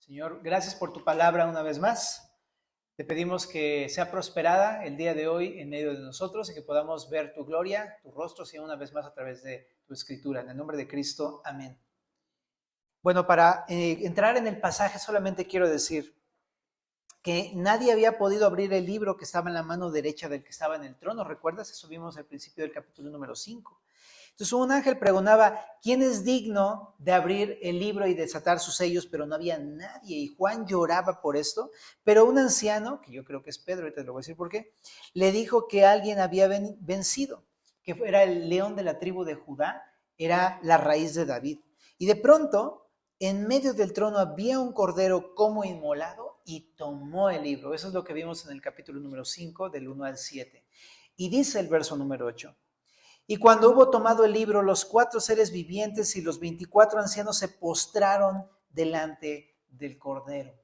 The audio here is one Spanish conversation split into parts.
Señor, gracias por tu palabra una vez más. Te pedimos que sea prosperada el día de hoy en medio de nosotros y que podamos ver tu gloria, tu rostro, Señor, una vez más a través de tu escritura. En el nombre de Cristo, amén. Bueno, para entrar en el pasaje solamente quiero decir que nadie había podido abrir el libro que estaba en la mano derecha del que estaba en el trono. ¿Recuerdas? Eso vimos al principio del capítulo número 5. Entonces un ángel preguntaba, ¿quién es digno de abrir el libro y desatar sus sellos? Pero no había nadie, y Juan lloraba por esto. Pero un anciano, que yo creo que es Pedro, ahorita te lo voy a decir por qué, le dijo que alguien había vencido, que era el león de la tribu de Judá, era la raíz de David. Y de pronto, en medio del trono había un cordero como inmolado y tomó el libro. Eso es lo que vimos en el capítulo número 5, del 1 al 7. Y dice el verso número 8. Y cuando hubo tomado el libro, los 4 seres vivientes y los 24 ancianos se postraron delante del Cordero.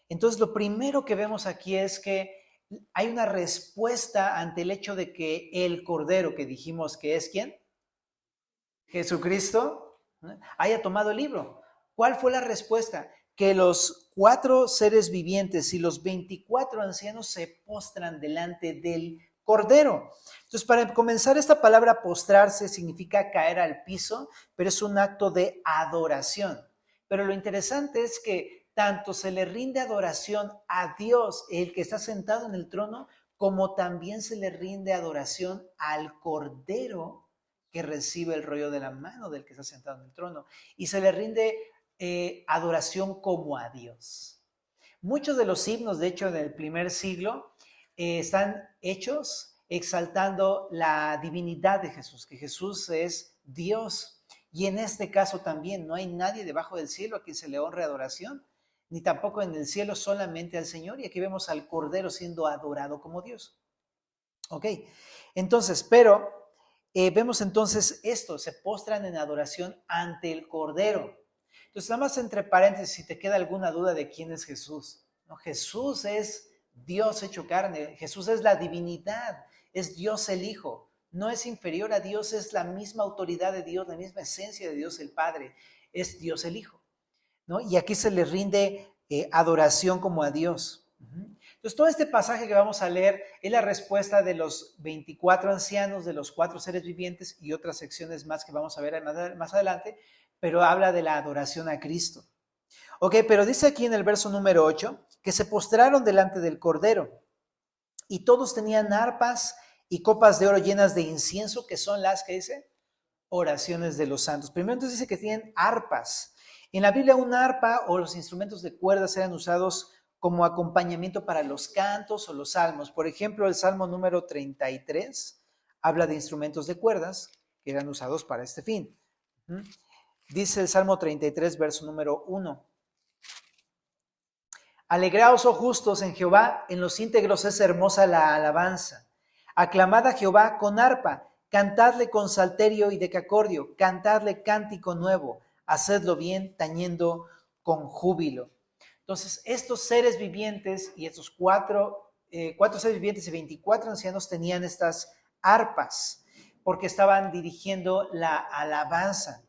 Entonces, lo primero que vemos aquí es que hay una respuesta ante el hecho de que el Cordero, que dijimos que es ¿quién? Jesucristo, haya tomado el libro. ¿Cuál fue la respuesta? Que los 4 seres vivientes y los 24 ancianos se postran delante del Cordero. Entonces, para comenzar, esta palabra postrarse significa caer al piso, pero es un acto de adoración. Pero lo interesante es que tanto se le rinde adoración a Dios, el que está sentado en el trono, como también se le rinde adoración al Cordero que recibe el rollo de la mano del que está sentado en el trono. Y se le rinde adoración como a Dios. Muchos de los himnos, de hecho, del primer siglo, están hechos exaltando la divinidad de Jesús, que Jesús es Dios. Y en este caso también no hay nadie debajo del cielo a quien se le honre adoración, ni tampoco en el cielo, solamente al Señor. Y aquí vemos al Cordero siendo adorado como Dios. Ok, entonces, pero vemos entonces esto, se postran en adoración ante el Cordero. Entonces, nada más entre paréntesis, si te queda alguna duda de quién es Jesús. ¿No? Jesús es Dios hecho carne, Jesús es la divinidad, es Dios el Hijo, no es inferior a Dios, es la misma autoridad de Dios, la misma esencia de Dios el Padre, es Dios el Hijo, ¿no? Y aquí se le rinde adoración como a Dios. Entonces, todo este pasaje que vamos a leer es la respuesta de los 24 ancianos, de los 4 seres vivientes y otras secciones más que vamos a ver más adelante, pero habla de la adoración a Cristo. Ok, pero dice aquí en el verso número 8 que se postraron delante del Cordero y todos tenían arpas y copas de oro llenas de incienso, que son las que dice oraciones de los santos. Primero entonces dice que tienen arpas. En la Biblia un arpa o los instrumentos de cuerdas eran usados como acompañamiento para los cantos o los salmos. Por ejemplo, el Salmo número 33 habla de instrumentos de cuerdas que eran usados para este fin. Dice el Salmo 33, verso número 1. Alegraos, oh justos, en Jehová, en los íntegros es hermosa la alabanza. Aclamad a Jehová con arpa, cantadle con salterio y decacordio, cantadle cántico nuevo, hacedlo bien, tañendo con júbilo. Entonces, estos seres vivientes y estos cuatro seres vivientes y 24 ancianos tenían estas arpas, porque estaban dirigiendo la alabanza,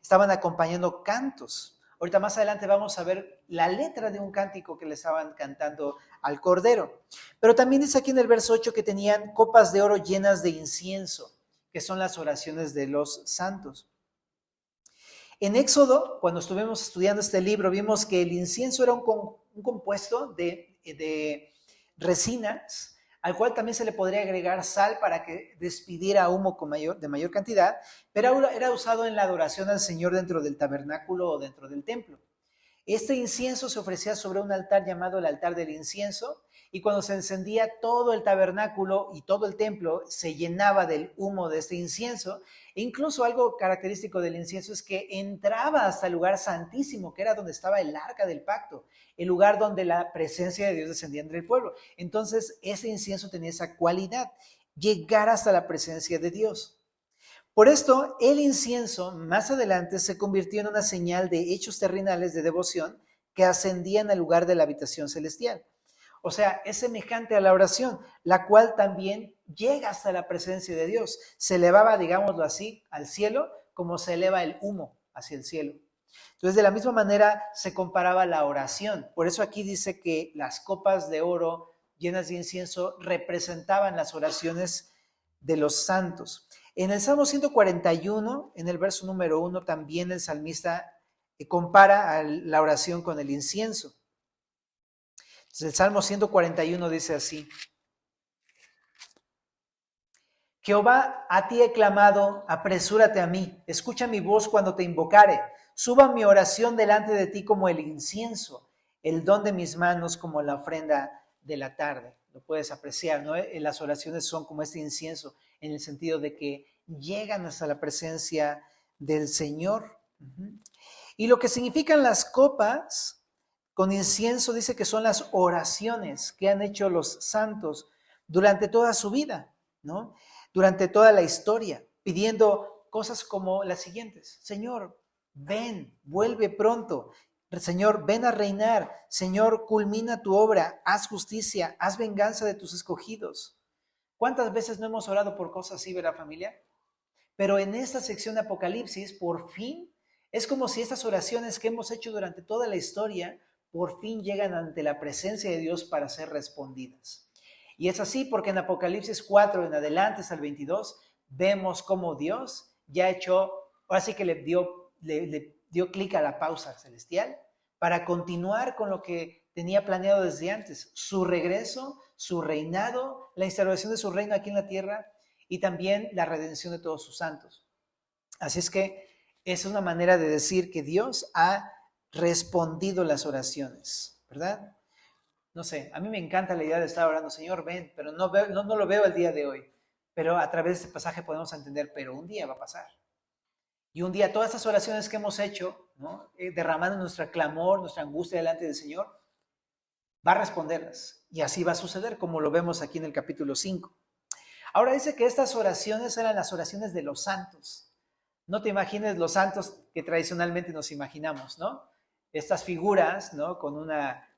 estaban acompañando cantos. Ahorita más adelante vamos a ver la letra de un cántico que le estaban cantando al Cordero. Pero también dice aquí en el verso 8 que tenían copas de oro llenas de incienso, que son las oraciones de los santos. En Éxodo, cuando estuvimos estudiando este libro, vimos que el incienso era un compuesto de resinas, al cual también se le podría agregar sal para que despidiera humo de mayor cantidad, pero era usado en la adoración al Señor dentro del tabernáculo o dentro del templo. Este incienso se ofrecía sobre un altar llamado el altar del incienso, y cuando se encendía todo el tabernáculo y todo el templo se llenaba del humo de este incienso. E incluso algo característico del incienso es que entraba hasta el lugar santísimo, que era donde estaba el arca del pacto, el lugar donde la presencia de Dios descendía entre el pueblo. Entonces ese incienso tenía esa cualidad, llegar hasta la presencia de Dios. Por esto, el incienso más adelante se convirtió en una señal de hechos terrenales de devoción que ascendían al lugar de la habitación celestial. O sea, es semejante a la oración, la cual también llega hasta la presencia de Dios. Se elevaba, digámoslo así, al cielo, como se eleva el humo hacia el cielo. Entonces, de la misma manera se comparaba la oración. Por eso aquí dice que las copas de oro llenas de incienso representaban las oraciones de los santos. En el Salmo 141, en el verso número 1, también el salmista compara a la oración con el incienso. Entonces, el Salmo 141 dice así: Jehová, a ti he clamado, apresúrate a mí, escucha mi voz cuando te invocare, suba mi oración delante de ti como el incienso, el don de mis manos como la ofrenda de la tarde. Lo puedes apreciar, ¿no? Las oraciones son como este incienso, en el sentido de que llegan hasta la presencia del Señor. Y lo que significan las copas con incienso dice que son las oraciones que han hecho los santos durante toda su vida, ¿no? Durante toda la historia, pidiendo cosas como las siguientes: Señor, ven, vuelve pronto. Señor, ven a reinar. Señor, culmina tu obra, haz justicia, haz venganza de tus escogidos. ¿Cuántas veces no hemos orado por cosas así, verdad, familia? Pero en esta sección de Apocalipsis, por fin, es como si estas oraciones que hemos hecho durante toda la historia, por fin llegan ante la presencia de Dios para ser respondidas. Y es así porque en Apocalipsis 4 en adelante hasta el 22, vemos cómo Dios ya ha hecho, ahora sí que le dio clic a la pausa celestial para continuar con lo que tenía planeado desde antes: su regreso, su reinado, la instauración de su reino aquí en la tierra y también la redención de todos sus santos. Así es que es una manera de decir que Dios ha respondido las oraciones, ¿verdad? No sé, a mí me encanta la idea de estar orando: Señor, ven, pero no lo veo el día de hoy. Pero a través de este pasaje podemos entender, pero un día va a pasar. Y un día todas estas oraciones que hemos hecho, ¿no? Derramando nuestro clamor, nuestra angustia delante del Señor, va a responderlas. Y así va a suceder, como lo vemos aquí en el capítulo 5. Ahora dice que estas oraciones eran las oraciones de los santos. No te imagines los santos que tradicionalmente nos imaginamos, ¿no? Estas figuras, ¿no? Con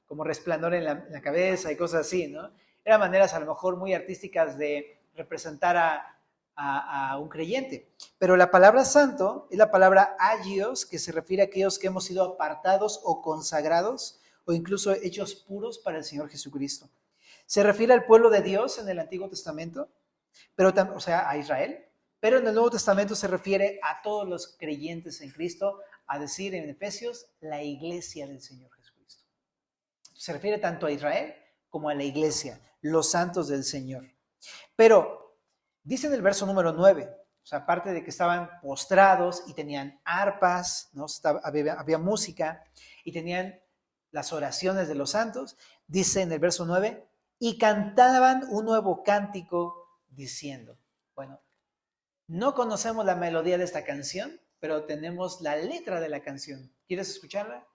como resplandor en la cabeza y cosas así, ¿no? Eran maneras a lo mejor muy artísticas de representar a un creyente. Pero la palabra santo es la palabra agios, que se refiere a aquellos que hemos sido apartados o consagrados o incluso hechos puros para el Señor Jesucristo. Se refiere al pueblo de Dios en el Antiguo Testamento, pero o sea, a Israel, pero en el Nuevo Testamento se refiere a todos los creyentes en Cristo, a decir en Efesios, la iglesia del Señor Jesucristo. Se refiere tanto a Israel como a la iglesia, los santos del Señor. Pero dice en el verso número 9, o sea, aparte de que estaban postrados y tenían arpas, ¿no? había música y tenían las oraciones de los santos, dice en el verso 9, y cantaban un nuevo cántico diciendo. Bueno, no conocemos la melodía de esta canción, pero tenemos la letra de la canción. ¿Quieres escucharla?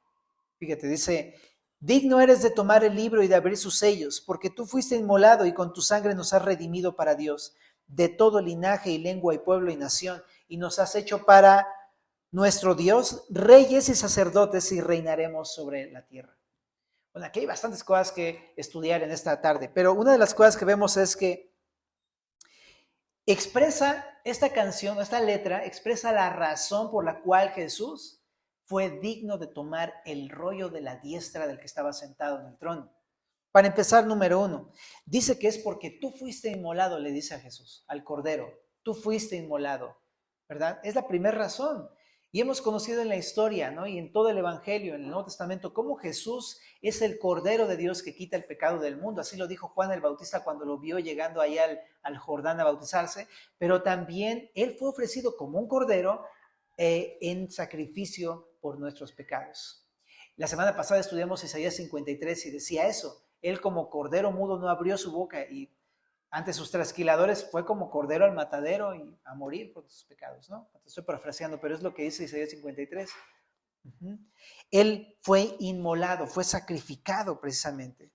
Fíjate, dice: digno eres de tomar el libro y de abrir sus sellos, porque tú fuiste inmolado y con tu sangre nos has redimido para Dios, de todo linaje y lengua y pueblo y nación, y nos has hecho para nuestro Dios reyes y sacerdotes, y reinaremos sobre la tierra. Bueno, aquí hay bastantes cosas que estudiar en esta tarde, pero una de las cosas que vemos es que esta canción, esta letra, expresa la razón por la cual Jesús fue digno de tomar el rollo de la diestra del que estaba sentado en el trono. Para empezar, número 1, dice que es porque tú fuiste inmolado, le dice a Jesús, al Cordero, tú fuiste inmolado, ¿verdad? Es la primera razón. Y hemos conocido en la historia, ¿no? Y en todo el Evangelio, en el Nuevo Testamento, cómo Jesús es el Cordero de Dios que quita el pecado del mundo. Así lo dijo Juan el Bautista cuando lo vio llegando allá al Jordán a bautizarse. Pero también Él fue ofrecido como un Cordero en sacrificio por nuestros pecados. La semana pasada estudiamos Isaías 53 y decía eso. Él como Cordero mudo no abrió su boca y ante sus trasquiladores fue como cordero al matadero y a morir por sus pecados, ¿no? Estoy parafraseando, pero es lo que dice Isaías 53. Él fue inmolado, fue sacrificado precisamente.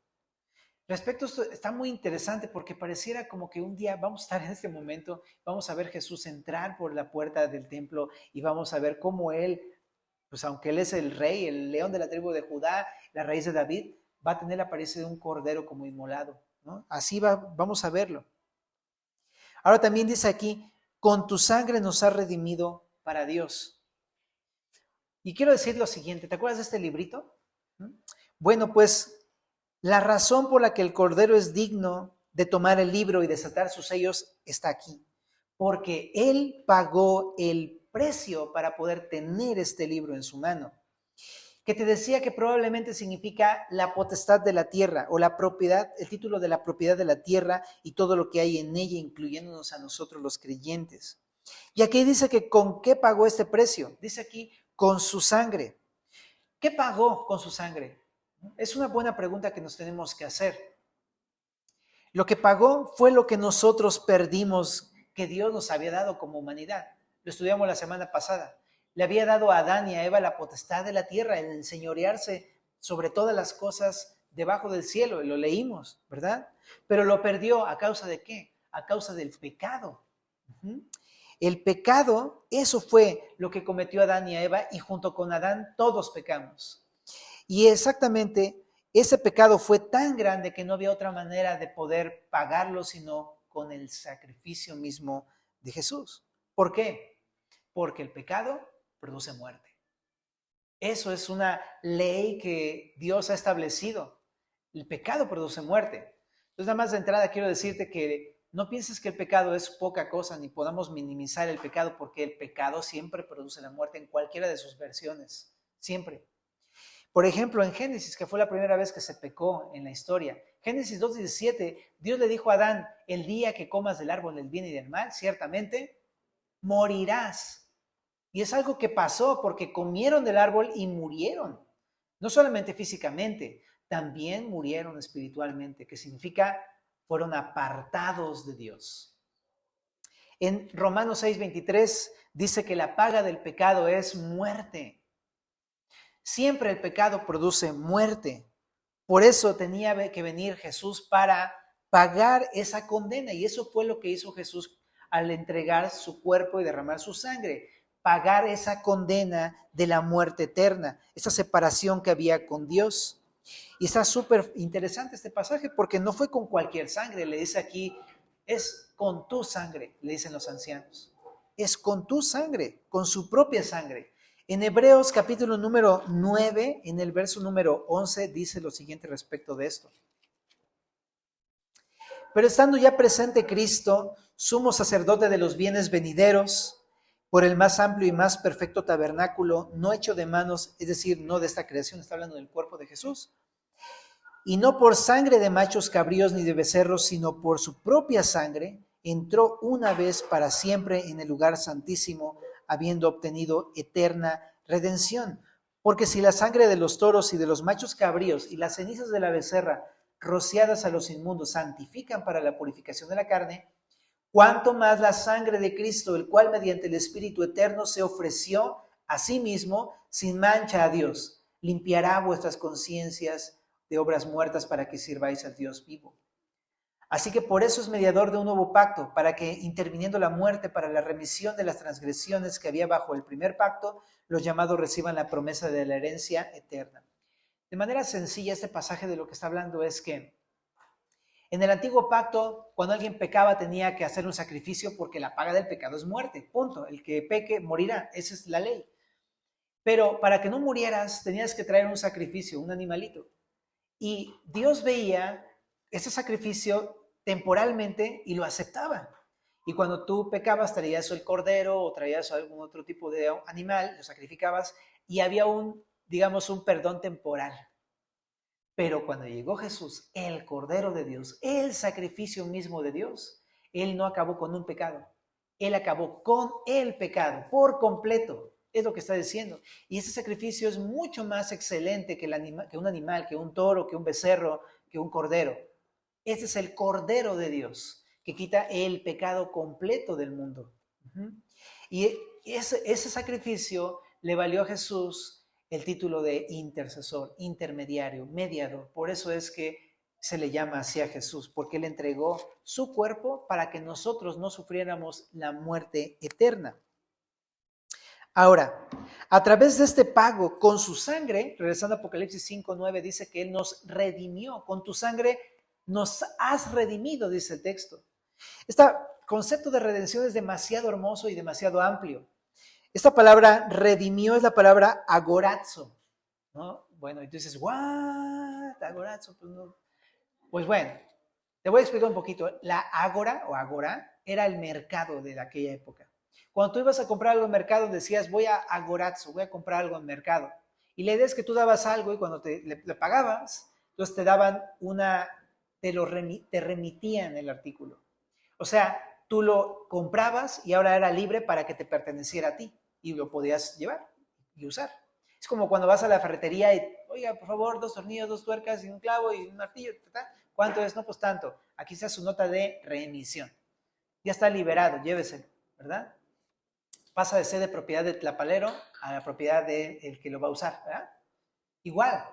Respecto a esto, está muy interesante porque pareciera como que un día vamos a estar en este momento, vamos a ver a Jesús entrar por la puerta del templo y vamos a ver cómo Él, pues aunque Él es el rey, el león de la tribu de Judá, la raíz de David, va a tener la apariencia de un cordero como inmolado, ¿no? Así vamos a verlo. Ahora también dice aquí, con tu sangre nos has redimido para Dios. Y quiero decir lo siguiente, ¿te acuerdas de este librito? Bueno, pues la razón por la que el Cordero es digno de tomar el libro y desatar sus sellos está aquí, porque Él pagó el precio para poder tener este libro en su mano, que te decía que probablemente significa la potestad de la tierra o la propiedad, el título de la propiedad de la tierra y todo lo que hay en ella, incluyéndonos a nosotros los creyentes. Y aquí dice que ¿con qué pagó este precio? Dice aquí, con su sangre. ¿Qué pagó con su sangre? Es una buena pregunta que nos tenemos que hacer. Lo que pagó fue lo que nosotros perdimos, que Dios nos había dado como humanidad. Lo estudiamos la semana pasada. Le había dado a Adán y a Eva la potestad de la tierra, el enseñorearse sobre todas las cosas debajo del cielo, y lo leímos, ¿verdad? Pero lo perdió ¿a causa de qué? A causa del pecado. El pecado, eso fue lo que cometió Adán y Eva, y junto con Adán todos pecamos. Y exactamente ese pecado fue tan grande que no había otra manera de poder pagarlo sino con el sacrificio mismo de Jesús. ¿Por qué? Porque el pecado produce muerte. Eso es una ley que Dios ha establecido. El pecado produce muerte. Entonces, nada más de entrada quiero decirte que no pienses que el pecado es poca cosa, ni podamos minimizar el pecado, porque el pecado siempre produce la muerte en cualquiera de sus versiones. Siempre. Por ejemplo, en Génesis, que fue la primera vez que se pecó en la historia. Génesis 2:17, Dios le dijo a Adán, el día que comas del árbol del bien y del mal, ciertamente morirás. Y es algo que pasó porque comieron del árbol y murieron. No solamente físicamente, también murieron espiritualmente, que significa fueron apartados de Dios. En Romanos 6:23 dice que la paga del pecado es muerte. Siempre el pecado produce muerte. Por eso tenía que venir Jesús para pagar esa condena. Y eso fue lo que hizo Jesús al entregar su cuerpo y derramar su sangre. Pagar esa condena de la muerte eterna, esa separación que había con Dios. Y está súper interesante este pasaje porque no fue con cualquier sangre. Le dice aquí, es con tu sangre, le dicen los ancianos. Es con tu sangre, con su propia sangre. En Hebreos capítulo número 9, en el verso número 11, dice lo siguiente respecto de esto. Pero estando ya presente Cristo, sumo sacerdote de los bienes venideros, por el más amplio y más perfecto tabernáculo, no hecho de manos, es decir, no de esta creación, está hablando del cuerpo de Jesús, y no por sangre de machos cabríos ni de becerros, sino por su propia sangre, entró una vez para siempre en el lugar santísimo, habiendo obtenido eterna redención. Porque si la sangre de los toros y de los machos cabríos y las cenizas de la becerra rociadas a los inmundos santifican para la purificación de la carne, cuánto más la sangre de Cristo, el cual mediante el Espíritu eterno se ofreció a sí mismo sin mancha a Dios, limpiará vuestras conciencias de obras muertas para que sirváis al Dios vivo. Así que por eso es mediador de un nuevo pacto, para que, interviniendo la muerte para la remisión de las transgresiones que había bajo el primer pacto, los llamados reciban la promesa de la herencia eterna. De manera sencilla, este pasaje de lo que está hablando es que en el antiguo pacto, cuando alguien pecaba, tenía que hacer un sacrificio porque la paga del pecado es muerte, punto. El que peque morirá, esa es la ley. Pero para que no murieras, tenías que traer un sacrificio, un animalito. Y Dios veía ese sacrificio temporalmente y lo aceptaba. Y cuando tú pecabas, traías el cordero o traías algún otro tipo de animal, lo sacrificabas y había digamos, un perdón temporal. Pero cuando llegó Jesús, el Cordero de Dios, el sacrificio mismo de Dios, Él no acabó con un pecado. Él acabó con el pecado por completo. Es lo que está diciendo. Y ese sacrificio es mucho más excelente que un animal, que un toro, que un becerro, que un cordero. Ese es el Cordero de Dios, que quita el pecado completo del mundo. Y ese sacrificio le valió a Jesús el título de intercesor, intermediario, mediador. Por eso es que se le llama así a Jesús, porque Él entregó su cuerpo para que nosotros no sufriéramos la muerte eterna. Ahora, a través de este pago con su sangre, regresando a Apocalipsis 5:9, dice que Él nos redimió. Con tu sangre nos has redimido, dice el texto. Este concepto de redención es demasiado hermoso y demasiado amplio. Esta palabra redimió es la palabra agorazo, ¿no? Bueno, y tú dices, ¿what? Agorazo, pues no. Pues bueno, te voy a explicar un poquito. La ágora o agora era el mercado de aquella época. Cuando tú ibas a comprar algo en mercado, decías, voy a agorazo, voy a comprar algo en mercado. Y la idea es que tú dabas algo y cuando le pagabas, entonces te daban te remitían el artículo. O sea, tú lo comprabas y ahora era libre para que te perteneciera a ti y lo podías llevar y usar. Es como cuando vas a la ferretería y, oiga, por favor, 2 tornillos, 2 tuercas y un clavo y un martillo. ¿Cuánto es? No, pues tanto. Aquí está su nota de reemisión. Ya está liberado, lléveselo, ¿verdad? Pasa de ser de propiedad del tlapalero a la propiedad del que lo va a usar, ¿verdad? Igual,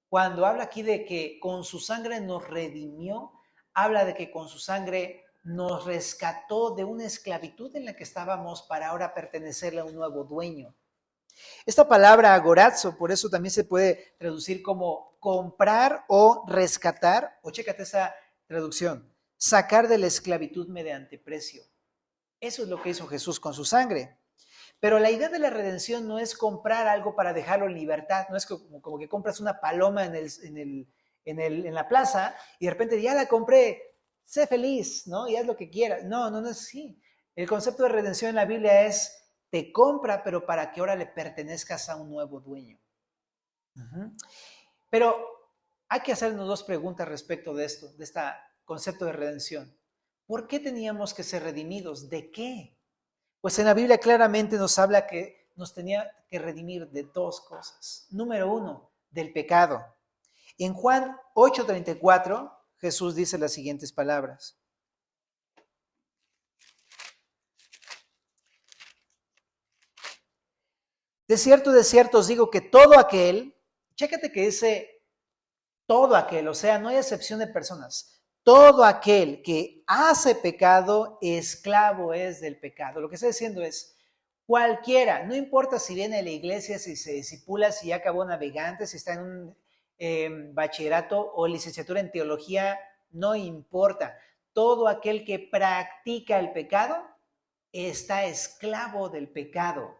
cuando habla aquí de que con su sangre nos redimió, habla de que con su sangre nos rescató de una esclavitud en la que estábamos para ahora pertenecerle a un nuevo dueño. Esta palabra agorazo, por eso también se puede traducir como comprar o rescatar, o chécate esa traducción, sacar de la esclavitud mediante precio. Eso es lo que hizo Jesús con su sangre. Pero la idea de la redención no es comprar algo para dejarlo en libertad, no es como que compras una paloma en la plaza y de repente ya la compré, sé feliz, ¿no? Y haz lo que quieras. No, no, no es así. El concepto de redención en la Biblia es te compra, pero para que ahora le pertenezcas a un nuevo dueño. Pero hay que hacernos 2 preguntas respecto de esto, de este concepto de redención. ¿Por qué teníamos que ser redimidos? ¿De qué? Pues en la Biblia claramente nos habla que nos tenía que redimir de 2 cosas. Número 1, del pecado. En Juan 8:34, Jesús dice las siguientes palabras. De cierto os digo que todo aquel, chécate que dice todo aquel, o sea, no hay excepción de personas. Todo aquel que hace pecado, esclavo es del pecado. Lo que está diciendo es, cualquiera, no importa si viene a la iglesia, si se discipula, si ya acabó navegante, si está en un bachillerato o licenciatura en teología, no importa. Todo aquel que practica el pecado está esclavo del pecado.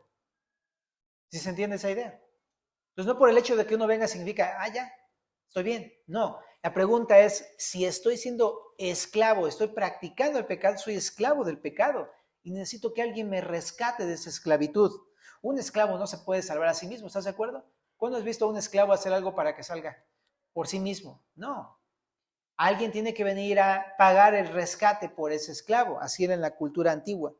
¿Sí se entiende esa idea? Entonces, no por el hecho de que uno venga significa, ya, estoy bien. No, la pregunta es, si estoy siendo esclavo, estoy practicando el pecado, soy esclavo del pecado y necesito que alguien me rescate de esa esclavitud. Un esclavo no se puede salvar a sí mismo, ¿estás de acuerdo? ¿Cuándo has visto a un esclavo hacer algo para que salga por sí mismo? No. Alguien tiene que venir a pagar el rescate por ese esclavo. Así era en la cultura antigua.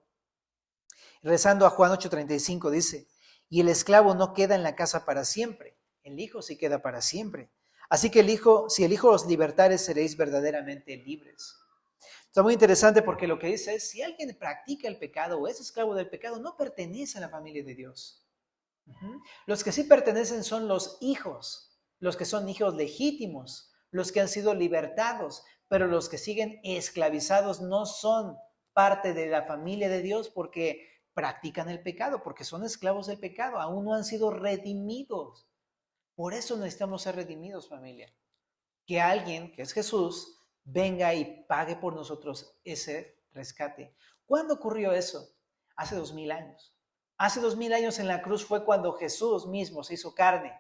Rezando a Juan 8:35 dice, y el esclavo no queda en la casa para siempre, el hijo sí queda para siempre. Así que si el hijo os libertare, seréis verdaderamente libres. Está muy interesante porque lo que dice es, si alguien practica el pecado o es esclavo del pecado, no pertenece a la familia de Dios. Los que sí pertenecen son los hijos, los que son hijos legítimos, los que han sido libertados, pero los que siguen esclavizados no son parte de la familia de Dios porque practican el pecado, porque son esclavos del pecado, aún no han sido redimidos. Por eso necesitamos ser redimidos, familia. Que alguien, que es Jesús, venga y pague por nosotros ese rescate. ¿Cuándo ocurrió eso? Hace 2000 años. Hace 2000 años en la cruz fue cuando Jesús mismo se hizo carne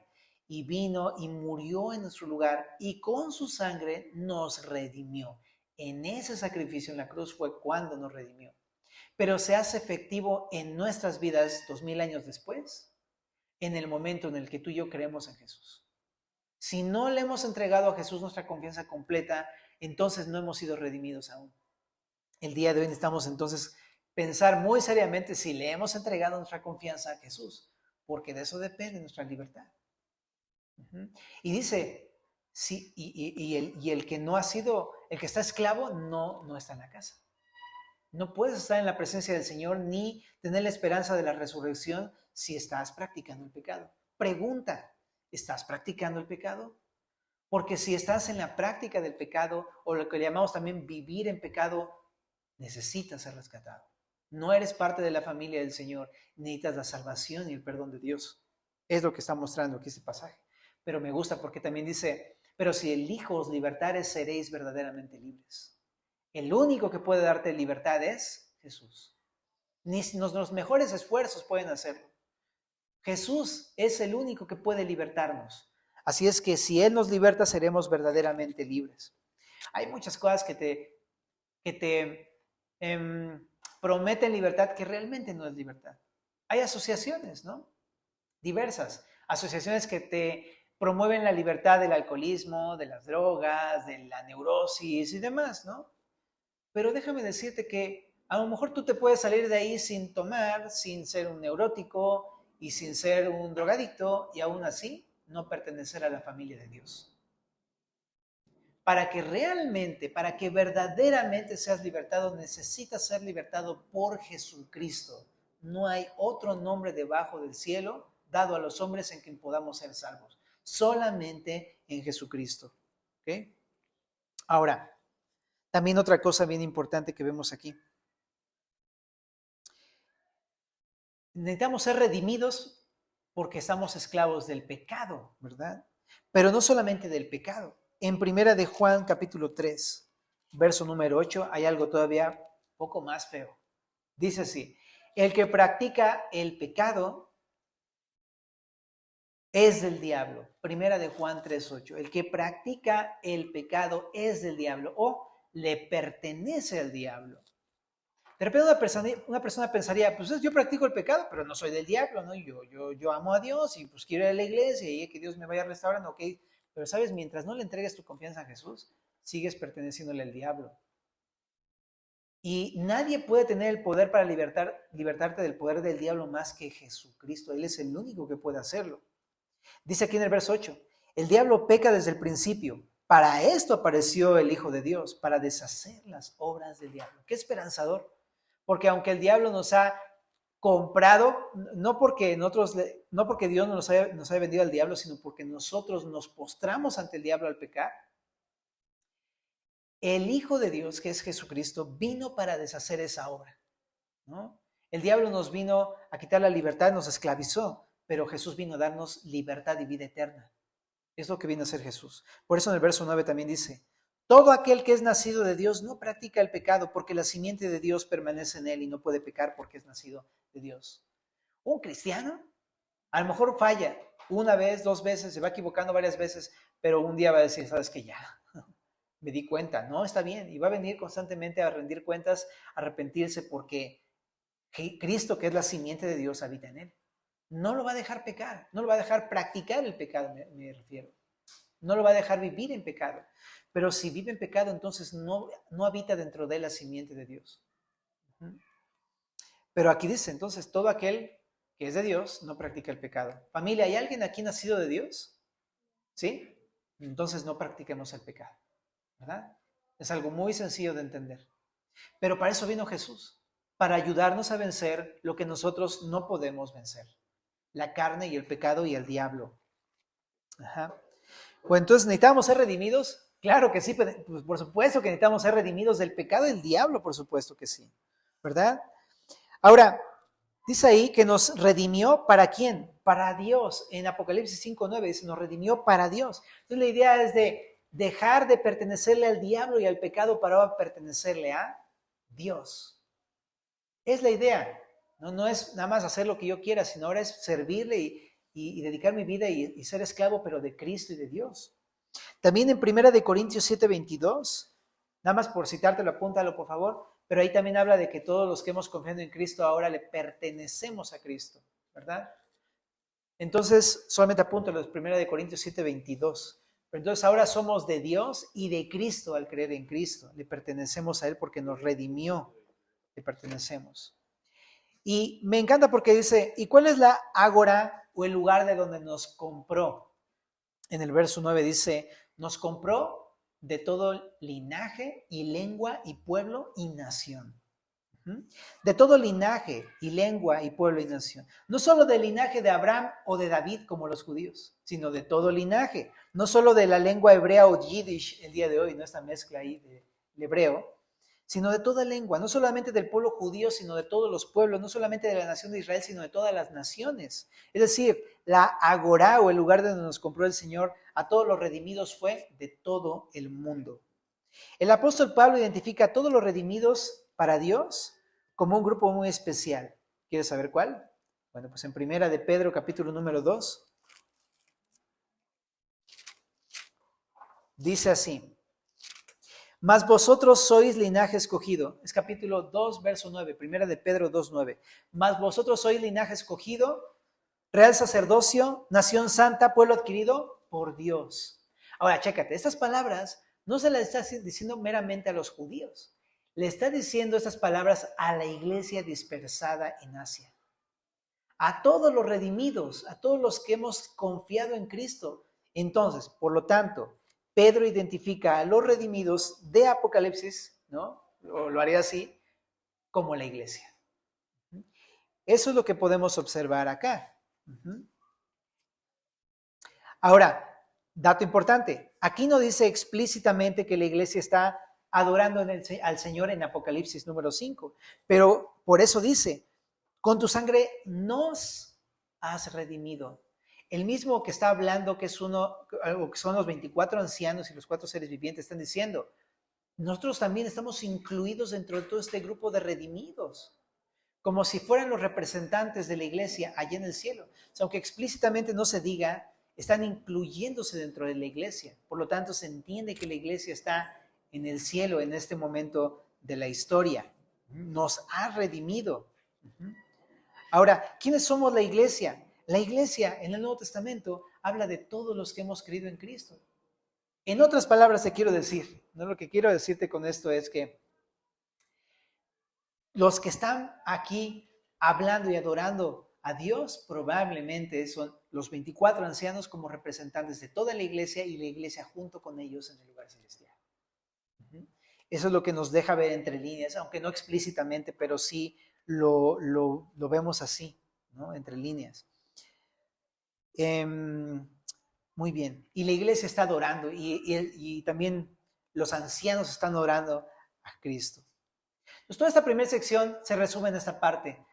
y vino y murió en nuestro lugar y con su sangre nos redimió. En ese sacrificio en la cruz fue cuando nos redimió. Pero se hace efectivo en nuestras vidas 2000 años después, en el momento en el que tú y yo creemos en Jesús. Si no le hemos entregado a Jesús nuestra confianza completa, entonces no hemos sido redimidos aún. El día de hoy necesitamos entonces pensar muy seriamente si le hemos entregado nuestra confianza a Jesús, porque de eso depende nuestra libertad. Y dice, sí, y el que no ha sido, el que está esclavo, no está en la casa. No puedes estar en la presencia del Señor ni tener la esperanza de la resurrección si estás practicando el pecado. Pregunta, ¿estás practicando el pecado? Porque si estás en la práctica del pecado, o lo que llamamos también vivir en pecado, necesitas ser rescatado. No eres parte de la familia del Señor, necesitas la salvación y el perdón de Dios. Es lo que está mostrando aquí este pasaje. Pero me gusta porque también dice, pero si el Hijo os libertare, seréis verdaderamente libres. El único que puede darte libertad es Jesús. Ni los mejores esfuerzos pueden hacerlo. Jesús es el único que puede libertarnos. Así es que si Él nos liberta, seremos verdaderamente libres. Hay muchas cosas que te prometen libertad que realmente no es libertad. Hay asociaciones, ¿no? Diversas. Asociaciones que te promueven la libertad del alcoholismo, de las drogas, de la neurosis y demás, ¿no? Pero déjame decirte que a lo mejor tú te puedes salir de ahí sin tomar, sin ser un neurótico y sin ser un drogadicto y aún así no pertenecer a la familia de Dios. Para que verdaderamente seas libertado, necesitas ser libertado por Jesucristo. No hay otro nombre debajo del cielo dado a los hombres en quien podamos ser salvos. Solamente en Jesucristo. ¿Ok? Ahora, también otra cosa bien importante que vemos aquí. Necesitamos ser redimidos porque estamos esclavos del pecado, ¿verdad? Pero no solamente del pecado. En primera de Juan, capítulo 3, verso número 8, hay algo todavía poco más feo. Dice así: el que practica el pecado es del diablo. Primera de Juan 3:8. El que practica el pecado es del diablo o le pertenece al diablo. De repente una persona pensaría, pues yo practico el pecado, pero no soy del diablo, ¿no? Yo amo a Dios y pues quiero ir a la iglesia y que Dios me vaya restaurando, ok. Pero sabes, mientras no le entregues tu confianza a Jesús, sigues perteneciéndole al diablo. Y nadie puede tener el poder para libertarte del poder del diablo más que Jesucristo. Él es el único que puede hacerlo. Dice aquí en el verso 8, el diablo peca desde el principio. Para esto apareció el Hijo de Dios, para deshacer las obras del diablo. Qué esperanzador. Porque aunque el diablo nos ha comprado, no porque Dios nos haya vendido al diablo, sino porque nosotros nos postramos ante el diablo al pecar, el Hijo de Dios, que es Jesucristo, vino para deshacer esa obra, ¿no? El diablo nos vino a quitar la libertad, nos esclavizó, pero Jesús vino a darnos libertad y vida eterna. Es lo que vino a hacer Jesús. Por eso en el verso 9 también dice, todo aquel que es nacido de Dios no practica el pecado porque la simiente de Dios permanece en él y no puede pecar porque es nacido de Dios. Un cristiano a lo mejor falla una vez, dos veces, se va equivocando varias veces, pero un día va a decir, sabes que ya, me di cuenta, no, está bien, y va a venir constantemente a rendir cuentas, a arrepentirse porque Cristo, que es la simiente de Dios, habita en él. No lo va a dejar pecar, no lo va a dejar practicar el pecado, me refiero. No lo va a dejar vivir en pecado. Pero si vive en pecado, entonces no habita dentro de la simiente de Dios. Pero aquí dice, entonces, todo aquel que es de Dios no practica el pecado. Familia, ¿hay alguien aquí nacido de Dios? ¿Sí? Entonces no practiquemos el pecado, ¿verdad? Es algo muy sencillo de entender. Pero para eso vino Jesús, para ayudarnos a vencer lo que nosotros no podemos vencer. La carne y el pecado y el diablo. Ajá. Pues entonces, ¿necesitamos ser redimidos? Claro que sí, pues por supuesto que necesitamos ser redimidos del pecado y del diablo, por supuesto que sí, ¿verdad? Ahora, dice ahí que nos redimió, ¿para quién? Para Dios. En Apocalipsis 5:9 dice, nos redimió para Dios. Entonces la idea es de dejar de pertenecerle al diablo y al pecado para pertenecerle a Dios. Es la idea. No es nada más hacer lo que yo quiera, sino ahora es servirle y dedicar mi vida y ser esclavo, pero de Cristo y de Dios. También en 1 Corintios 7:22, nada más por citártelo, apúntalo por favor, pero ahí también habla de que todos los que hemos confiado en Cristo ahora le pertenecemos a Cristo, ¿verdad? Entonces, solamente apúntalo, 1 Corintios 7:22. Pero entonces ahora somos de Dios y de Cristo al creer en Cristo. Le pertenecemos a Él porque nos redimió, le pertenecemos. Y me encanta porque dice, ¿y cuál es la ágora o el lugar de donde nos compró? En el verso 9 dice, nos compró de todo linaje y lengua y pueblo y nación. De todo linaje y lengua y pueblo y nación. No solo del linaje de Abraham o de David como los judíos, sino de todo linaje. No solo de la lengua hebrea o yiddish el día de hoy, no esta mezcla ahí del hebreo, sino de toda lengua, no solamente del pueblo judío, sino de todos los pueblos, no solamente de la nación de Israel, sino de todas las naciones. Es decir, la agorá o el lugar donde nos compró el Señor a todos los redimidos fue de todo el mundo. El apóstol Pablo identifica a todos los redimidos para Dios como un grupo muy especial. ¿Quieres saber cuál? Bueno, pues en Primera de Pedro, capítulo número 2, dice así: mas vosotros sois linaje escogido. Es capítulo 2, verso 9, Primera de Pedro 2, 9. Mas vosotros sois linaje escogido, real sacerdocio, nación santa, pueblo adquirido por Dios. Ahora, chécate, estas palabras no se las está diciendo meramente a los judíos. Le está diciendo estas palabras a la iglesia dispersada en Asia. A todos los redimidos, a todos los que hemos confiado en Cristo. Entonces, por lo tanto, Pedro identifica a los redimidos de Apocalipsis, ¿no? Lo haría así, como la iglesia. Eso es lo que podemos observar acá. Ahora, dato importante, aquí no dice explícitamente que la iglesia está adorando al Señor en Apocalipsis número 5, pero por eso dice, con tu sangre nos has redimido. El mismo que está hablando, que son los 24 ancianos y los 4 seres vivientes, están diciendo, nosotros también estamos incluidos dentro de todo este grupo de redimidos, como si fueran los representantes de la iglesia allá en el cielo. O sea, aunque explícitamente no se diga, están incluyéndose dentro de la iglesia. Por lo tanto, se entiende que la iglesia está en el cielo en este momento de la historia. Nos ha redimido. Ahora, ¿quiénes somos la iglesia? La iglesia en el Nuevo Testamento habla de todos los que hemos creído en Cristo. En otras palabras te quiero decir, ¿no? Lo que quiero decirte con esto es que los que están aquí hablando y adorando a Dios probablemente son los 24 ancianos como representantes de toda la iglesia y la iglesia junto con ellos en el lugar celestial. Eso es lo que nos deja ver entre líneas, aunque no explícitamente, pero sí lo vemos así, ¿no? Entre líneas. Muy bien. Y la iglesia está adorando y también los ancianos están adorando a Cristo. Entonces, toda esta primera sección se resume en esta parte.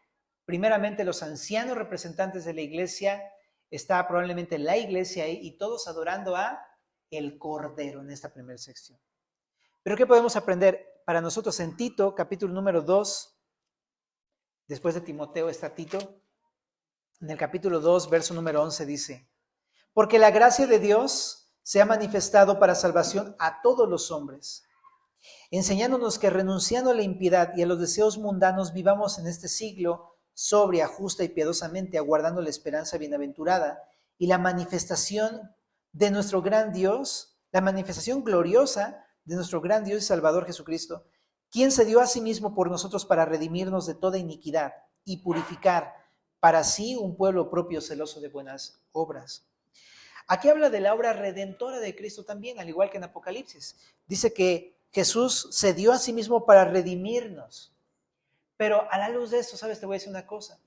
Primeramente, los ancianos representantes de la iglesia, está probablemente la iglesia ahí y todos adorando a el Cordero en esta primera sección. Pero ¿qué podemos aprender para nosotros en Tito, capítulo número 2? Después de Timoteo está Tito. En el capítulo 2, verso número 11 dice: porque la gracia de Dios se ha manifestado para salvación a todos los hombres, enseñándonos que renunciando a la impiedad y a los deseos mundanos vivamos en este siglo sobria, justa y piadosamente, aguardando la esperanza bienaventurada y la manifestación de nuestro gran Dios, la manifestación gloriosa de nuestro gran Dios y Salvador Jesucristo, quien se dio a sí mismo por nosotros para redimirnos de toda iniquidad y purificar para sí un pueblo propio celoso de buenas obras. Aquí habla de la obra redentora de Cristo también, al igual que en Apocalipsis. Dice que Jesús se dio a sí mismo para redimirnos. Pero a la luz de esto, ¿sabes? Te voy a decir una cosa.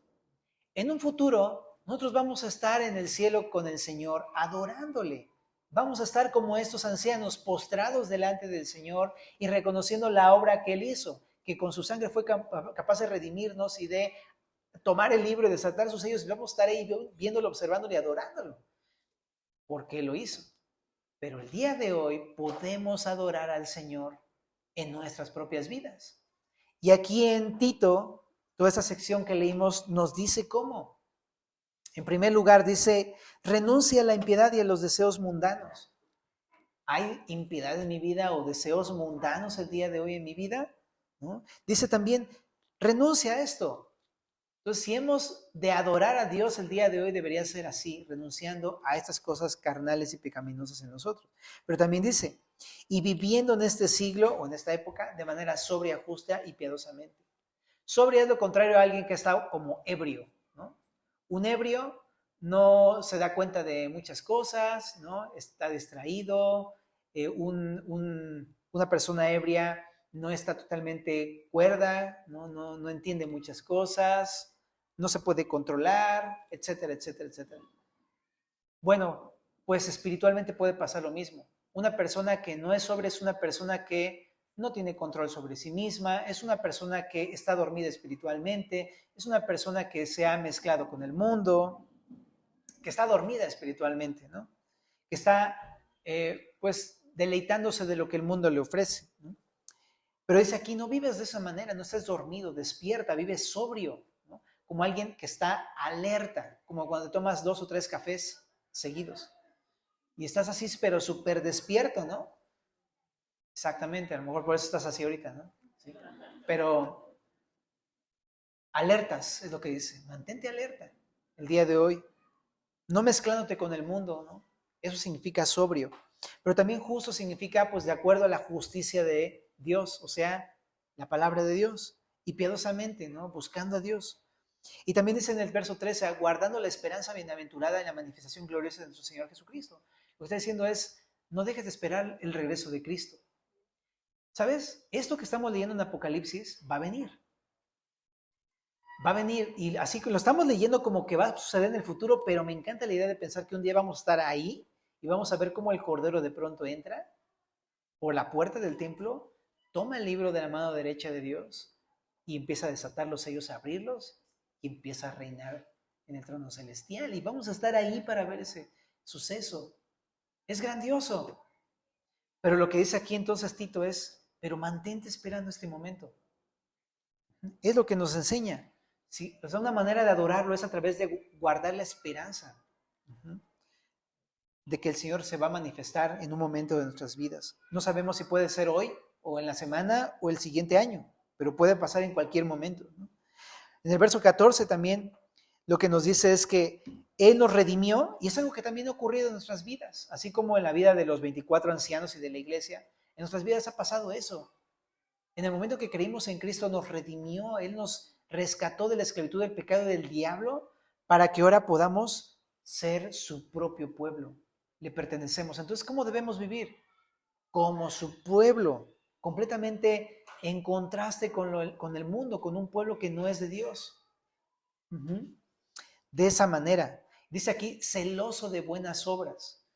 En un futuro, nosotros vamos a estar en el cielo con el Señor, adorándole. Vamos a estar como estos ancianos, postrados delante del Señor y reconociendo la obra que Él hizo, que con su sangre fue capaz de redimirnos y de tomar el libro y desatar sus sellos, y vamos a estar ahí viéndolo, observándolo y adorándolo, porque lo hizo. Pero el día de hoy podemos adorar al Señor en nuestras propias vidas. Y aquí en Tito, toda esa sección que leímos nos dice cómo. En primer lugar dice, renuncia a la impiedad y a los deseos mundanos. ¿Hay impiedad en mi vida o deseos mundanos el día de hoy en mi vida? ¿No? Dice también, renuncia a esto. Entonces, si hemos de adorar a Dios el día de hoy, debería ser así, renunciando a estas cosas carnales y pecaminosas en nosotros. Pero también dice, y viviendo en este siglo o en esta época de manera sobria, justa y piadosamente. Sobria es lo contrario a alguien que está como ebrio, ¿no? Un ebrio no se da cuenta de muchas cosas, ¿no? Está distraído. Una persona ebria no está totalmente cuerda, no entiende muchas cosas, no se puede controlar, etcétera, etcétera, etcétera. Bueno, pues espiritualmente puede pasar lo mismo. Una persona que no es sobria es una persona que no tiene control sobre sí misma, es una persona que está dormida espiritualmente, es una persona que se ha mezclado con el mundo, que está dormida espiritualmente, ¿no? Que está, pues, deleitándose de lo que el mundo le ofrece, ¿no? Pero dice aquí, no vives de esa manera, no estés dormido, despierta, vives sobrio, ¿no? Como alguien que está alerta, como cuando tomas 2 o 3 cafés seguidos. Y estás así, pero súper despierto, ¿no? Exactamente, a lo mejor por eso estás así ahorita, ¿no? ¿Sí? Pero alertas, es lo que dice, mantente alerta el día de hoy, no mezclándote con el mundo, ¿no? Eso significa sobrio. Pero también justo significa, pues, de acuerdo a la justicia de Dios, o sea, la palabra de Dios, y piadosamente, ¿no? Buscando a Dios. Y también dice en el verso 13, guardando la esperanza bienaventurada en la manifestación gloriosa de nuestro Señor Jesucristo. Lo que está diciendo es, no dejes de esperar el regreso de Cristo. ¿Sabes? Esto que estamos leyendo en Apocalipsis va a venir. Va a venir, y así que lo estamos leyendo como que va a suceder en el futuro, pero me encanta la idea de pensar que un día vamos a estar ahí y vamos a ver cómo el Cordero de pronto entra por la puerta del templo, toma el libro de la mano derecha de Dios y empieza a desatar los sellos, a abrirlos y empieza a reinar en el trono celestial. Y vamos a estar ahí para ver ese suceso. Es grandioso. Pero lo que dice aquí entonces Tito es, pero mantente esperando este momento. Es lo que nos enseña. Sí, o sea, una manera de adorarlo es a través de guardar la esperanza de que el Señor se va a manifestar en un momento de nuestras vidas. No sabemos si puede ser hoy o en la semana o el siguiente año, pero puede pasar en cualquier momento, ¿no? En el verso 14 también lo que nos dice es que Él nos redimió, y es algo que también ha ocurrido en nuestras vidas, así como en la vida de los 24 ancianos y de la iglesia. En nuestras vidas ha pasado eso. En el momento que creímos en Cristo nos redimió, Él nos rescató de la esclavitud del pecado y del diablo para que ahora podamos ser su propio pueblo. Le pertenecemos. Entonces, ¿cómo debemos vivir? Como su pueblo, completamente en contraste con el mundo, con un pueblo que no es de Dios. De esa manera. Dice aquí, celoso de buenas obras.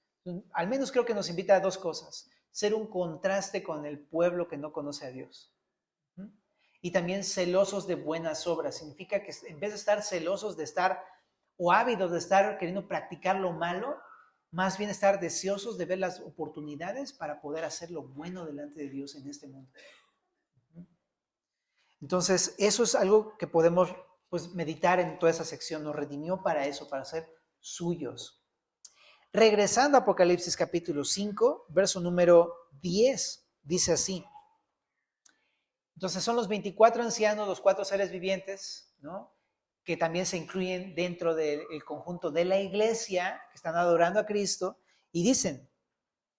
Al menos creo que nos invita a 2 cosas. Ser un contraste con el pueblo que no conoce a Dios. Y también celosos de buenas obras. Significa que en vez de estar celosos de estar o ávidos de estar queriendo practicar lo malo, más bien estar deseosos de ver las oportunidades para poder hacer lo bueno delante de Dios en este mundo. Entonces, eso es algo que podemos, pues, meditar en toda esa sección. Nos redimió para eso, para ser suyos. Regresando a Apocalipsis capítulo 5, verso número 10, dice así. Entonces son los 24 ancianos, los 4 seres vivientes, ¿no? Que también se incluyen dentro del conjunto de la iglesia, que están adorando a Cristo, y dicen,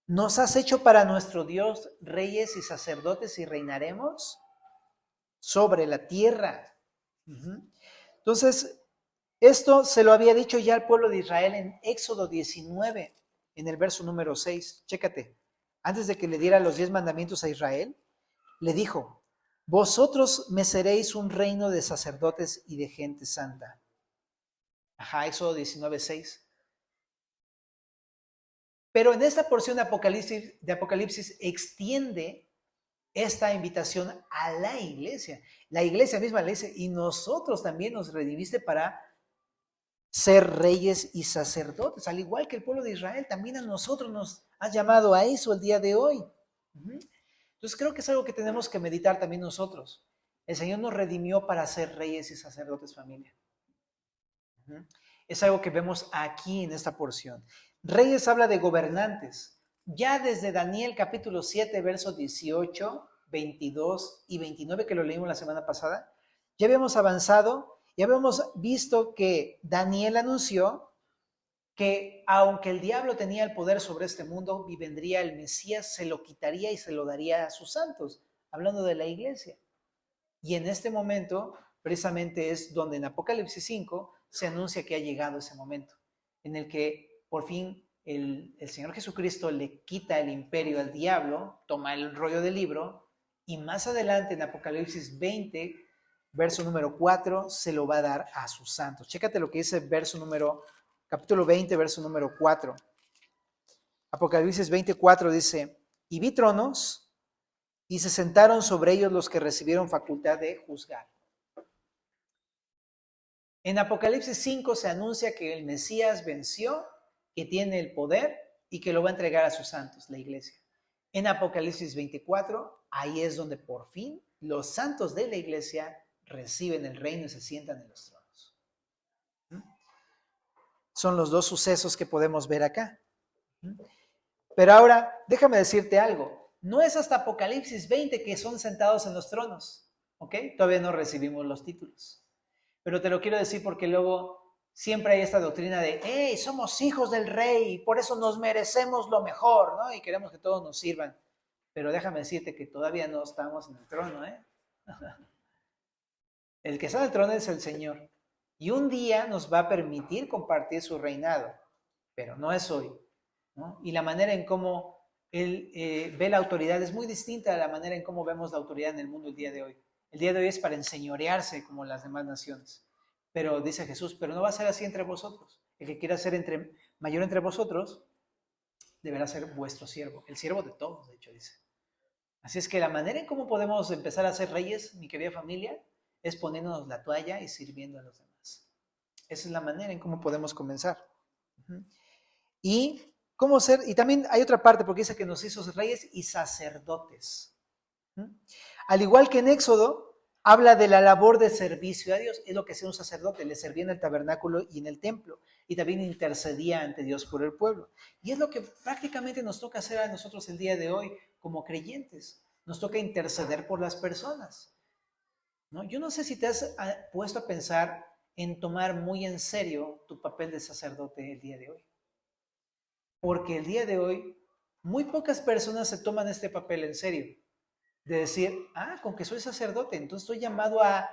¿nos has hecho para nuestro Dios reyes y sacerdotes y reinaremos sobre la tierra? Entonces, esto se lo había dicho ya al pueblo de Israel en Éxodo 19, en el verso número 6. Chécate, antes de que le diera los 10 mandamientos a Israel, le dijo, vosotros me seréis un reino de sacerdotes y de gente santa. Éxodo 19, 6. Pero en esta porción de Apocalipsis extiende esta invitación a la iglesia. La iglesia misma le dice, y nosotros también nos redimiste para ser reyes y sacerdotes, al igual que el pueblo de Israel, también a nosotros nos has llamado a eso el día de hoy. Entonces creo que es algo que tenemos que meditar también nosotros. El Señor nos redimió para ser reyes y sacerdotes, familia. Es algo que vemos aquí en esta porción. Reyes habla de gobernantes. Ya desde Daniel capítulo 7, versos 18, 22 y 29, que lo leímos la semana pasada, ya habíamos avanzado, ya habíamos visto que Daniel anunció que aunque el diablo tenía el poder sobre este mundo y vendría el Mesías, se lo quitaría y se lo daría a sus santos, hablando de la iglesia. Y en este momento, precisamente es donde en Apocalipsis 5 se anuncia que ha llegado ese momento, en el que por fin el Señor Jesucristo le quita el imperio al diablo, toma el rollo del libro, y más adelante en Apocalipsis 20, verso número 4, se lo va a dar a sus santos. Chécate lo que dice capítulo 20, verso número 4. Apocalipsis 24 dice, y vi tronos, y se sentaron sobre ellos los que recibieron facultad de juzgar. En Apocalipsis 5 se anuncia que el Mesías venció, que tiene el poder y que lo va a entregar a sus santos, la iglesia. En Apocalipsis 24 ahí es donde por fin los santos de la iglesia reciben el reino y se sientan en los tronos. Son los dos sucesos que podemos ver acá. Pero ahora, déjame decirte algo. No es hasta Apocalipsis 20 que son sentados en los tronos, ¿ok? Todavía no recibimos los títulos. Pero te lo quiero decir porque luego siempre hay esta doctrina de, hey, somos hijos del rey y por eso nos merecemos lo mejor, ¿no? Y queremos que todos nos sirvan. Pero déjame decirte que todavía no estamos en el trono, ¿eh? El que está en el trono es el Señor. Y un día nos va a permitir compartir su reinado, pero no es hoy, ¿no? Y la manera en cómo Él ve la autoridad es muy distinta a la manera en cómo vemos la autoridad en el mundo el día de hoy. El día de hoy es para enseñorearse como las demás naciones. Pero dice Jesús, pero no va a ser así entre vosotros. El que quiera ser mayor entre vosotros deberá ser vuestro siervo. El siervo de todos, de hecho, dice. Así es que la manera en cómo podemos empezar a ser reyes, mi querida familia, es poniéndonos la toalla y sirviendo a los demás. Esa es la manera en cómo podemos comenzar. Y cómo ser, y también hay otra parte, porque dice que nos hizo reyes y sacerdotes. Al igual que en Éxodo, habla de la labor de servicio a Dios. Es lo que hacía un sacerdote, le servía en el tabernáculo y en el templo, y también intercedía ante Dios por el pueblo. Y es lo que prácticamente nos toca hacer a nosotros el día de hoy como creyentes. Nos toca interceder por las personas, ¿no? Yo no sé si te has puesto a pensar en tomar muy en serio tu papel de sacerdote el día de hoy. Porque el día de hoy, muy pocas personas se toman este papel en serio. De decir, con que soy sacerdote, entonces estoy llamado a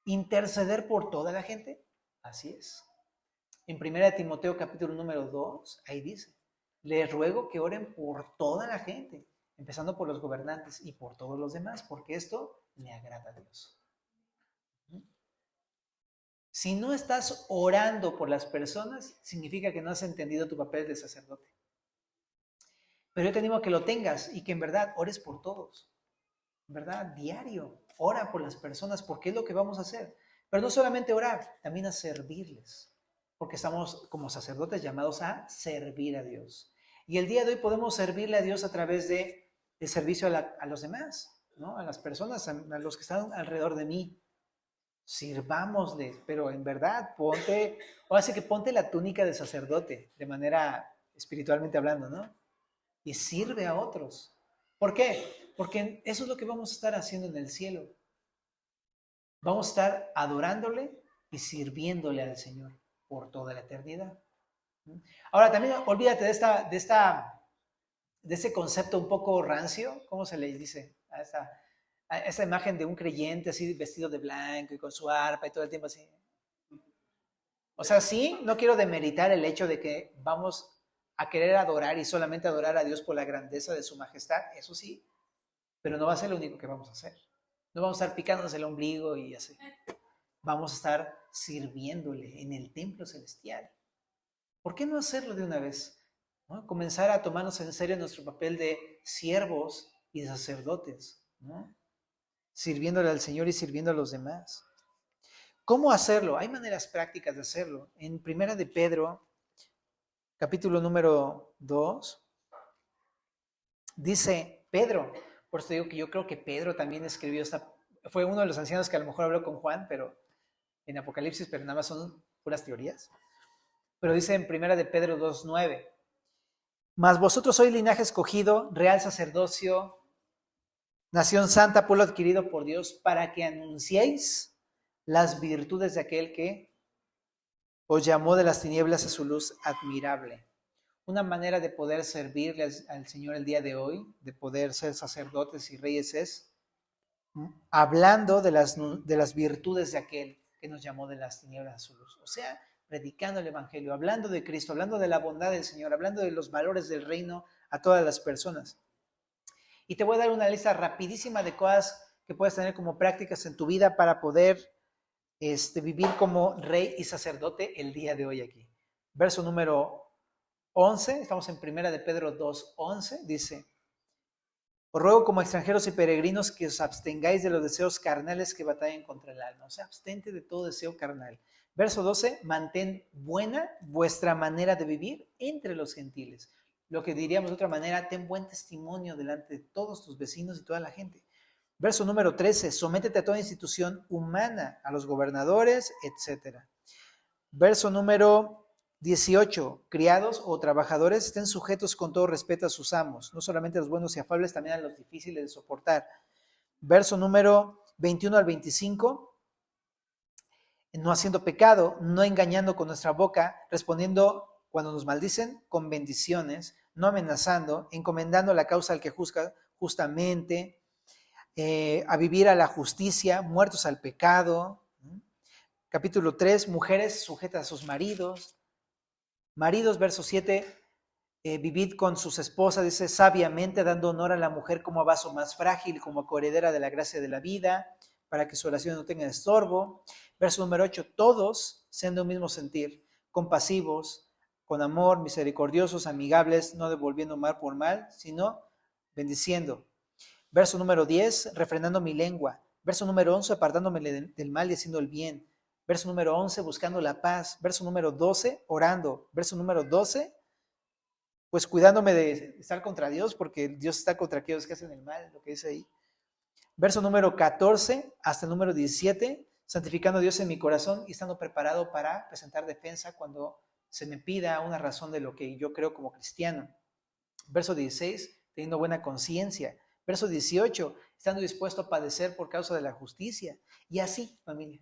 interceder por toda la gente. Así es. En 1 Timoteo capítulo número 2, ahí dice, les ruego que oren por toda la gente, empezando por los gobernantes y por todos los demás, porque esto le agrada a Dios. Si no estás orando por las personas, significa que no has entendido tu papel de sacerdote. Pero yo te animo a que lo tengas y que en verdad ores por todos. ¿Verdad? Diario, ora por las personas porque es lo que vamos a hacer. Pero no solamente orar, también a servirles, porque estamos como sacerdotes llamados a servir a Dios. Y el día de hoy podemos servirle a Dios a través de servicio a los demás, ¿no? A las personas, a los que están alrededor de mí. Sirvámosles, pero en verdad ahora sí que ponte la túnica de sacerdote, de manera espiritualmente hablando, ¿no? Y sirve a otros. ¿Por qué? Porque eso es lo que vamos a estar haciendo en el cielo. Vamos a estar adorándole y sirviéndole al Señor por toda la eternidad. Ahora también olvídate de ese concepto un poco rancio, ¿cómo se le dice? A esa imagen de un creyente así vestido de blanco y con su arpa y todo el tiempo así. O sea, sí, no quiero demeritar el hecho de que vamos a querer adorar y solamente adorar a Dios por la grandeza de su majestad, eso sí, pero no va a ser lo único que vamos a hacer. No vamos a estar picándonos el ombligo y así. Vamos a estar sirviéndole en el templo celestial. ¿Por qué no hacerlo de una vez? ¿No? Comenzar a tomarnos en serio nuestro papel de siervos y de sacerdotes, ¿no? Sirviéndole al Señor y sirviendo a los demás. ¿Cómo hacerlo? Hay maneras prácticas de hacerlo. En 1 de Pedro, capítulo número 2, dice Pedro, por eso digo que yo creo que Pedro también escribió fue uno de los ancianos que a lo mejor habló con Juan, pero en Apocalipsis, pero nada más son puras teorías. Pero dice en 1 de Pedro 2:9, mas vosotros sois linaje escogido, real sacerdocio, nación santa, pueblo adquirido por Dios, para que anunciéis las virtudes de aquel que os llamó de las tinieblas a su luz admirable. Una manera de poder servirle al Señor el día de hoy, de poder ser sacerdotes y reyes, es hablando de las virtudes de aquel que nos llamó de las tinieblas a su luz. O sea, predicando el Evangelio, hablando de Cristo, hablando de la bondad del Señor, hablando de los valores del reino a todas las personas. Y te voy a dar una lista rapidísima de cosas que puedes tener como prácticas en tu vida para poder vivir como rey y sacerdote el día de hoy aquí. Verso número 11, estamos en 1 de Pedro 2:11, dice, os ruego como extranjeros y peregrinos que os abstengáis de los deseos carnales que batallan contra el alma. O sea, abstente de todo deseo carnal. Verso 12, mantén buena vuestra manera de vivir entre los gentiles. Lo que diríamos de otra manera, ten buen testimonio delante de todos tus vecinos y toda la gente. Verso número 13, sométete a toda institución humana, a los gobernadores, etc. Verso número 18, criados o trabajadores estén sujetos con todo respeto a sus amos, no solamente a los buenos y afables, también a los difíciles de soportar. Verso número 21 al 25, no haciendo pecado, no engañando con nuestra boca, respondiendo cuando nos maldicen con bendiciones, no amenazando, encomendando la causa al que juzga justamente, a vivir a la justicia, muertos al pecado. Capítulo 3, mujeres sujetas a sus maridos. Maridos, verso 7, vivid con sus esposas, dice, sabiamente, dando honor a la mujer como a vaso más frágil, como coheredera de la gracia de la vida, para que su oración no tenga estorbo. Verso número 8, todos sean de un mismo sentir, compasivos, con amor, misericordiosos, amigables, no devolviendo mal por mal, sino bendiciendo. Verso número 10, refrenando mi lengua. Verso número 11, apartándome del mal y haciendo el bien. Verso número 11, buscando la paz. Verso número 12, orando. Verso número 12, pues cuidándome de estar contra Dios, porque Dios está contra aquellos que hacen el mal, lo que dice ahí. Verso número 14 hasta el número 17, santificando a Dios en mi corazón y estando preparado para presentar defensa cuando se me pida una razón de lo que yo creo como cristiano. Verso 16, teniendo buena conciencia. Verso 18, estando dispuesto a padecer por causa de la justicia. Y así, familia.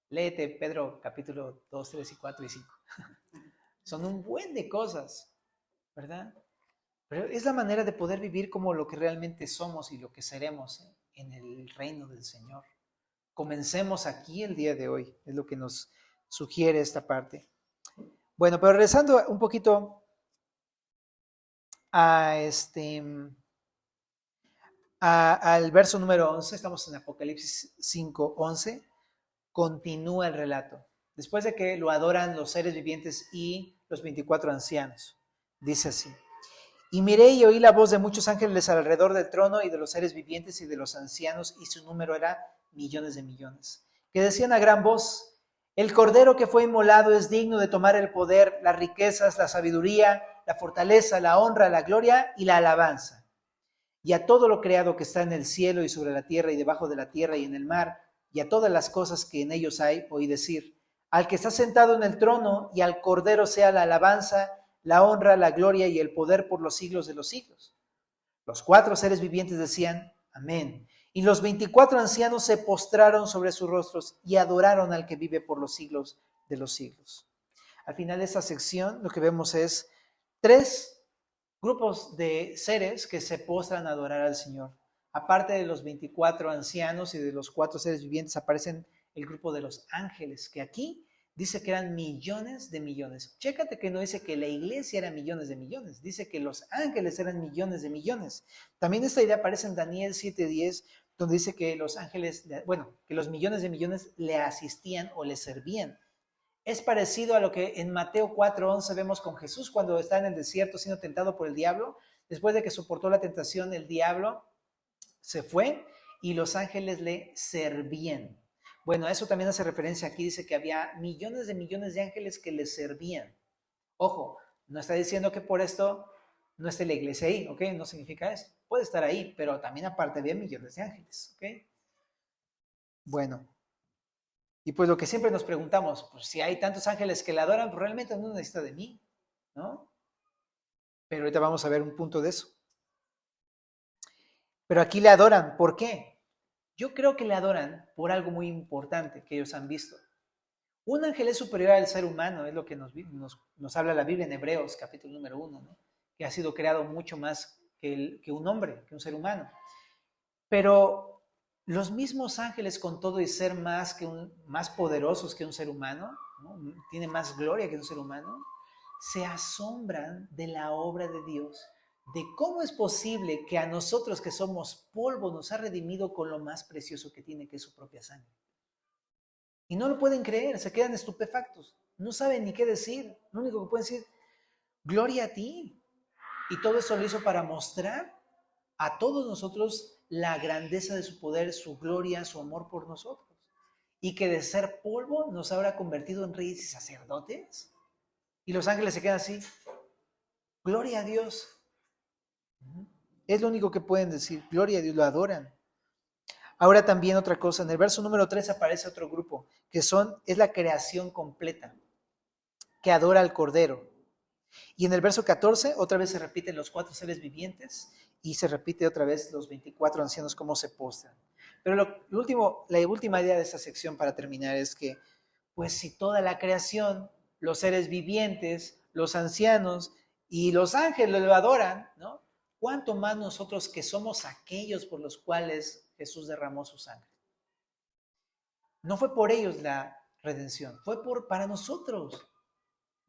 Léete Pedro capítulo 2, 3 y 4 y 5. Son un buen de cosas, ¿verdad? Pero es la manera de poder vivir como lo que realmente somos y lo que seremos en el reino del Señor. Comencemos aquí el día de hoy, es lo que nos sugiere esta parte. Bueno, pero regresando un poquito al verso número 11, estamos en Apocalipsis 5, 11, continúa el relato. Después de que lo adoran los seres vivientes y los 24 ancianos, dice así. Y miré y oí la voz de muchos ángeles alrededor del trono y de los seres vivientes y de los ancianos, y su número era millones de millones, que decían a gran voz, el Cordero que fue inmolado es digno de tomar el poder, las riquezas, la sabiduría, la fortaleza, la honra, la gloria y la alabanza. Y a todo lo creado que está en el cielo y sobre la tierra y debajo de la tierra y en el mar, y a todas las cosas que en ellos hay, oí decir, al que está sentado en el trono y al Cordero sea la alabanza, la honra, la gloria y el poder por los siglos de los siglos. Los 4 seres vivientes decían, amén. Y los 24 ancianos se postraron sobre sus rostros y adoraron al que vive por los siglos de los siglos. Al final de esta sección lo que vemos es 3 grupos de seres que se postran a adorar al Señor. Aparte de los 24 ancianos y de los 4 seres vivientes, aparecen el grupo de los ángeles, que aquí dice que eran millones de millones. Chécate que no dice que la iglesia era millones de millones, dice que los ángeles eran millones de millones. También esta idea aparece en Daniel 7:10, donde dice que los ángeles, que los millones de millones le asistían o le servían. Es parecido a lo que en Mateo 4:11 vemos con Jesús cuando está en el desierto siendo tentado por el diablo. Después de que soportó la tentación, el diablo se fue y los ángeles le servían. Bueno, eso también hace referencia aquí, dice que había millones de ángeles que le servían. Ojo, no está diciendo que por esto no esté la iglesia ahí, ¿ok? No significa eso. Puede estar ahí, pero también aparte había millones de ángeles, ¿ok? Bueno, y pues lo que siempre nos preguntamos, pues si hay tantos ángeles que le adoran, pues realmente no necesita de mí, ¿no? Pero ahorita vamos a ver un punto de eso. Pero aquí le adoran, ¿por qué? Yo creo que le adoran por algo muy importante que ellos han visto. Un ángel es superior al ser humano, es lo que nos habla la Biblia en Hebreos, capítulo número 1, ¿no? Que ha sido creado mucho más que un hombre, que un ser humano. Pero los mismos ángeles, con todo y ser más poderosos que un ser humano, ¿no? Tienen más gloria que un ser humano, se asombran de la obra de Dios, de cómo es posible que a nosotros que somos polvo nos ha redimido con lo más precioso que tiene, que es su propia sangre. Y no lo pueden creer, se quedan estupefactos, no saben ni qué decir, lo único que pueden decir, gloria a ti. Y todo eso lo hizo para mostrar a todos nosotros la grandeza de su poder, su gloria, su amor por nosotros. Y que de ser polvo nos habrá convertido en reyes y sacerdotes. Y los ángeles se quedan así. Gloria a Dios. Es lo único que pueden decir. Gloria a Dios, lo adoran. Ahora también otra cosa, en el verso número 3 aparece otro grupo, es la creación completa, que adora al Cordero. Y en el verso 14 otra vez se repiten los 4 seres vivientes y se repite otra vez los 24 ancianos cómo se postran. Pero la última idea de esta sección para terminar es que, pues si toda la creación, los seres vivientes, los ancianos y los ángeles lo adoran, ¿no? ¿Cuánto más nosotros que somos aquellos por los cuales Jesús derramó su sangre? No fue por ellos la redención, fue para nosotros.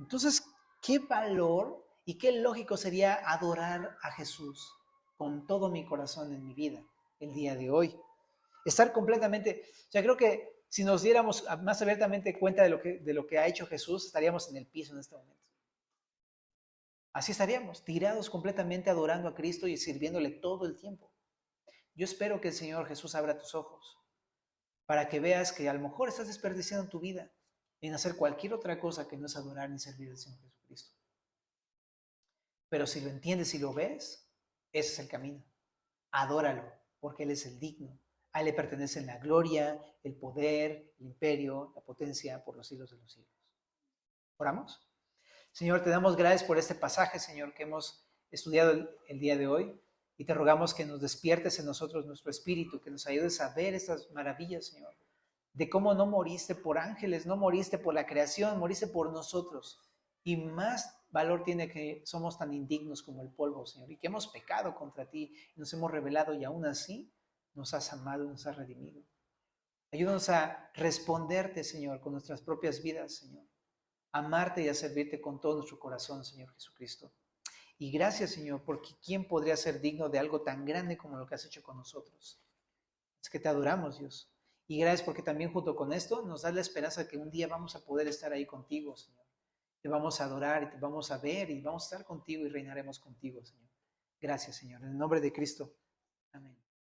Entonces, ¿qué valor y qué lógico sería adorar a Jesús con todo mi corazón en mi vida el día de hoy? Estar completamente, o sea, creo que si nos diéramos más abiertamente cuenta de lo que ha hecho Jesús, estaríamos en el piso en este momento. Así estaríamos, tirados completamente adorando a Cristo y sirviéndole todo el tiempo. Yo espero que el Señor Jesús abra tus ojos para que veas que a lo mejor estás desperdiciando tu vida en hacer cualquier otra cosa que no es adorar ni servir al Señor Jesucristo. Pero si lo entiendes y lo ves, ese es el camino. Adóralo, porque Él es el digno. A Él le pertenecen la gloria, el poder, el imperio, la potencia por los siglos de los siglos. ¿Oramos? Señor, te damos gracias por este pasaje, Señor, que hemos estudiado el día de hoy. Y te rogamos que nos despiertes en nosotros nuestro espíritu, que nos ayudes a ver estas maravillas, Señor, de cómo no moriste por ángeles, no moriste por la creación, moriste por nosotros. Y más valor tiene que somos tan indignos como el polvo, Señor, y que hemos pecado contra ti, y nos hemos rebelado y aún así nos has amado, nos has redimido. Ayúdanos a responderte, Señor, con nuestras propias vidas, Señor. Amarte y a servirte con todo nuestro corazón, Señor Jesucristo. Y gracias, Señor, porque ¿quién podría ser digno de algo tan grande como lo que has hecho con nosotros? Es que te adoramos, Dios. Y gracias porque también junto con esto nos da la esperanza de que un día vamos a poder estar ahí contigo, Señor. Te vamos a adorar y te vamos a ver y vamos a estar contigo y reinaremos contigo, Señor. Gracias, Señor. En el nombre de Cristo.